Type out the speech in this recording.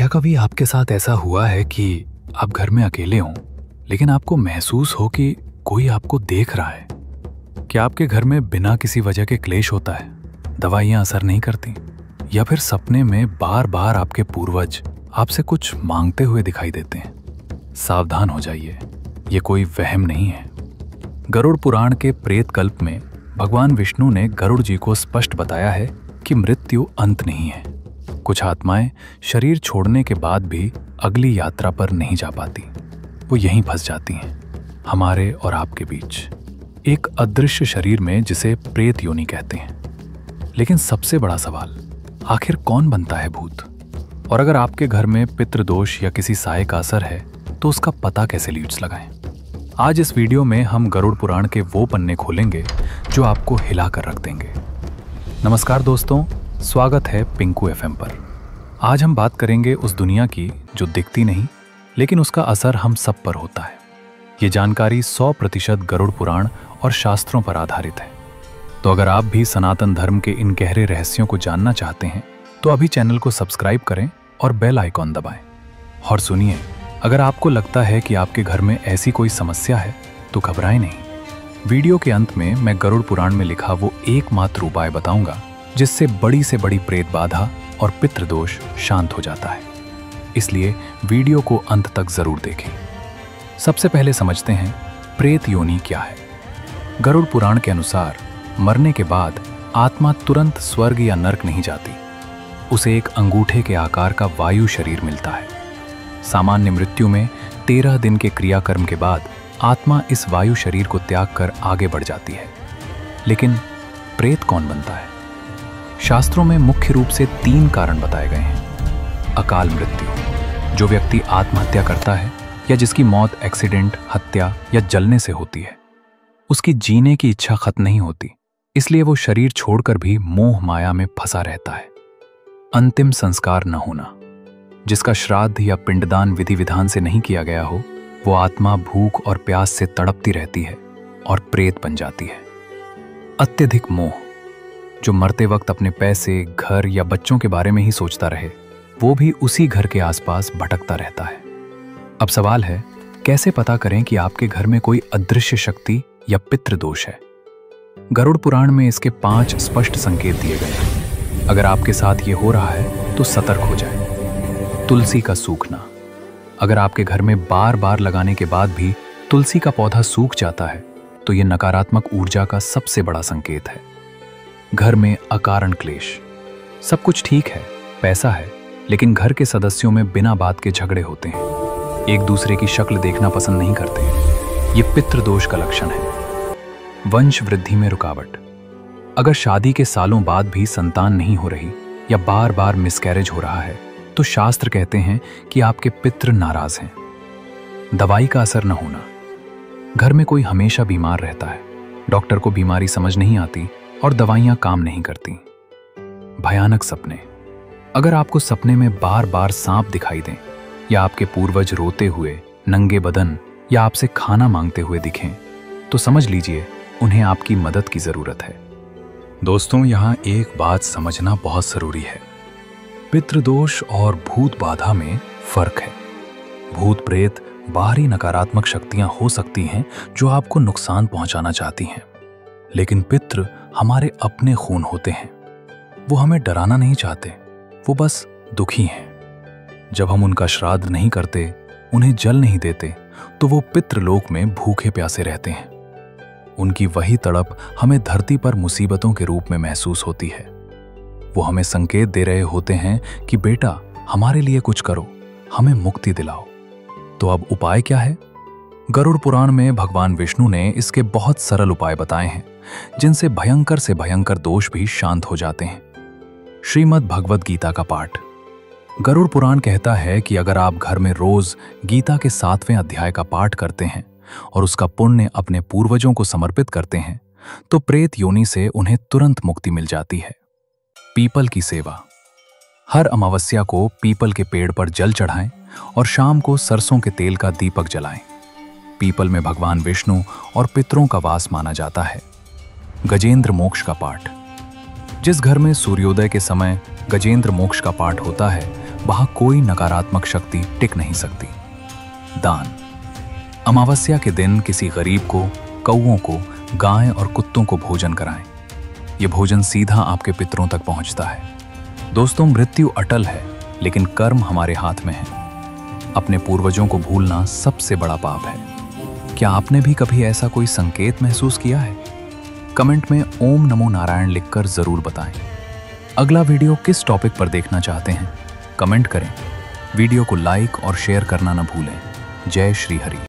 क्या कभी आपके साथ ऐसा हुआ है कि आप घर में अकेले हों, लेकिन आपको महसूस हो कि कोई आपको देख रहा है? क्या आपके घर में बिना किसी वजह के क्लेश होता है, दवाइयाँ असर नहीं करती, या फिर सपने में बार बार आपके पूर्वज आपसे कुछ मांगते हुए दिखाई देते हैं? सावधान हो जाइए, ये कोई वहम नहीं है। गरुड़ पुराण के प्रेत कल्प में भगवान विष्णु ने गरुड़ जी को स्पष्ट बताया है कि मृत्यु अंत नहीं है। कुछ आत्माएं शरीर छोड़ने के बाद भी अगली यात्रा पर नहीं जा पाती, वो यहीं फंस जाती हैं, हमारे और आपके बीच, एक अदृश्य शरीर में जिसे प्रेत योनि कहते हैं। लेकिन सबसे बड़ा सवाल, आखिर कौन बनता है भूत? और अगर आपके घर में पितृदोष या किसी साये का असर है तो उसका पता कैसे लीड्स लगाएं? आज इस वीडियो में हम गरुड़ पुराण के वो पन्ने खोलेंगे जो आपको हिला कर रख देंगे। नमस्कार दोस्तों, स्वागत है पिंकू एफएम पर। आज हम बात करेंगे उस दुनिया की जो दिखती नहीं, लेकिन उसका असर हम सब पर होता है। ये जानकारी 100% गरुड़ पुराण और शास्त्रों पर आधारित है। तो अगर आप भी सनातन धर्म के इन गहरे रहस्यों को जानना चाहते हैं तो अभी चैनल को सब्सक्राइब करें और बेल आइकॉन दबाएं। और सुनिए, अगर आपको लगता है कि आपके घर में ऐसी कोई समस्या है तो घबराएं नहीं। वीडियो के अंत में मैं गरुड़ पुराण में लिखा वो एकमात्र उपाय बताऊंगा जिससे बड़ी से बड़ी प्रेत बाधा और पितृदोष शांत हो जाता है। इसलिए वीडियो को अंत तक जरूर देखें। सबसे पहले समझते हैं प्रेत योनि क्या है। गरुड़ पुराण के अनुसार मरने के बाद आत्मा तुरंत स्वर्ग या नरक नहीं जाती, उसे एक अंगूठे के आकार का वायु शरीर मिलता है। सामान्य मृत्यु में 13 दिन के क्रियाकर्म के बाद आत्मा इस वायु शरीर को त्याग कर आगे बढ़ जाती है। लेकिन प्रेत कौन बनता है? शास्त्रों में मुख्य रूप से 3 कारण बताए गए हैं। अकाल मृत्यु, जो व्यक्ति आत्महत्या करता है या जिसकी मौत एक्सीडेंट, हत्या या जलने से होती है। उसकी जीने की इच्छा खत्म नहीं होती, इसलिए वो शरीर छोड़कर भी मोह माया में फंसा रहता है। अंतिम संस्कार न होना, जिसका श्राद्ध या पिंडदान विधि विधान से नहीं किया गया हो, वो आत्मा भूख और प्यास से तड़पती रहती है और प्रेत बन जाती है। अत्यधिक मोह, जो मरते वक्त अपने पैसे, घर या बच्चों के बारे में ही सोचता रहे, वो भी उसी घर के आसपास भटकता रहता है। अब सवाल है, कैसे पता करें कि आपके घर में कोई अदृश्य शक्ति या पितृदोष है? गरुड़ पुराण में इसके 5 स्पष्ट संकेत दिए गए हैं। अगर आपके साथ ये हो रहा है तो सतर्क हो जाए। तुलसी का सूखना, अगर आपके घर में बार बार लगाने के बाद भी तुलसी का पौधा सूख जाता है तो ये नकारात्मक ऊर्जा का सबसे बड़ा संकेत है। घर में अकारण क्लेश, सब कुछ ठीक है, पैसा है, लेकिन घर के सदस्यों में बिना बात के झगड़े होते हैं, एक दूसरे की शक्ल देखना पसंद नहीं करते, ये पितृदोष का लक्षण है। वंश वृद्धि में रुकावट, अगर शादी के सालों बाद भी संतान नहीं हो रही या बार बार मिसकैरेज हो रहा है तो शास्त्र कहते हैं कि आपके पितृ नाराज हैं। दवाई का असर न होना, घर में कोई हमेशा बीमार रहता है, डॉक्टर को बीमारी समझ नहीं आती और दवाइयां काम नहीं करती। भयानक सपने, अगर आपको सपने में बार बार सांप दिखाई दें या आपके पूर्वज रोते हुए, नंगे बदन या आपसे खाना मांगते हुए दिखें तो समझ लीजिए उन्हें आपकी मदद की जरूरत है। दोस्तों, यहां एक बात समझना बहुत जरूरी है, पितृदोष और भूत बाधा में फर्क है। भूत प्रेत बाहरी नकारात्मक शक्तियां हो सकती हैं जो आपको नुकसान पहुंचाना चाहती हैं, लेकिन पितृ हमारे अपने खून होते हैं। वो हमें डराना नहीं चाहते, वो बस दुखी हैं। जब हम उनका श्राद्ध नहीं करते, उन्हें जल नहीं देते, तो वो पितृलोक में भूखे प्यासे रहते हैं। उनकी वही तड़प हमें धरती पर मुसीबतों के रूप में महसूस होती है। वो हमें संकेत दे रहे होते हैं कि बेटा, हमारे लिए कुछ करो, हमें मुक्ति दिलाओ। तो अब उपाय क्या है? गरुड़ पुराण में भगवान विष्णु ने इसके बहुत सरल उपाय बताए हैं जिनसे भयंकर से भयंकर दोष भी शांत हो जाते हैं। श्रीमद् भगवद गीता का पाठ। गरुड़ पुराण कहता है कि अगर आप घर में रोज गीता के 7वें अध्याय का पाठ करते हैं और उसका पुण्य अपने पूर्वजों को समर्पित करते हैं तो प्रेत योनि से उन्हें तुरंत मुक्ति मिल जाती है। पीपल की सेवा, हर अमावस्या को पीपल के पेड़ पर जल चढ़ाएं और शाम को सरसों के तेल का दीपक जलाएं। पीपल में भगवान विष्णु और पितरों का वास माना जाता है। गजेंद्र मोक्ष का पाठ, जिस घर में सूर्योदय के समय गजेंद्र मोक्ष का पाठ होता है वहां कोई नकारात्मक शक्ति टिक नहीं सकती। दान। अमावस्या के दिन किसी गरीब को, कौओं को, गाय और कुत्तों को भोजन कराएं। यह भोजन सीधा आपके पितरों तक पहुंचता है। दोस्तों, मृत्यु अटल है, लेकिन कर्म हमारे हाथ में है। अपने पूर्वजों को भूलना सबसे बड़ा पाप है। क्या आपने भी कभी ऐसा कोई संकेत महसूस किया है? कमेंट में ओम नमो नारायण लिखकर जरूर बताएं। अगला वीडियो किस टॉपिक पर देखना चाहते हैं, कमेंट करें। वीडियो को लाइक और शेयर करना न भूलें। जय श्री हरि।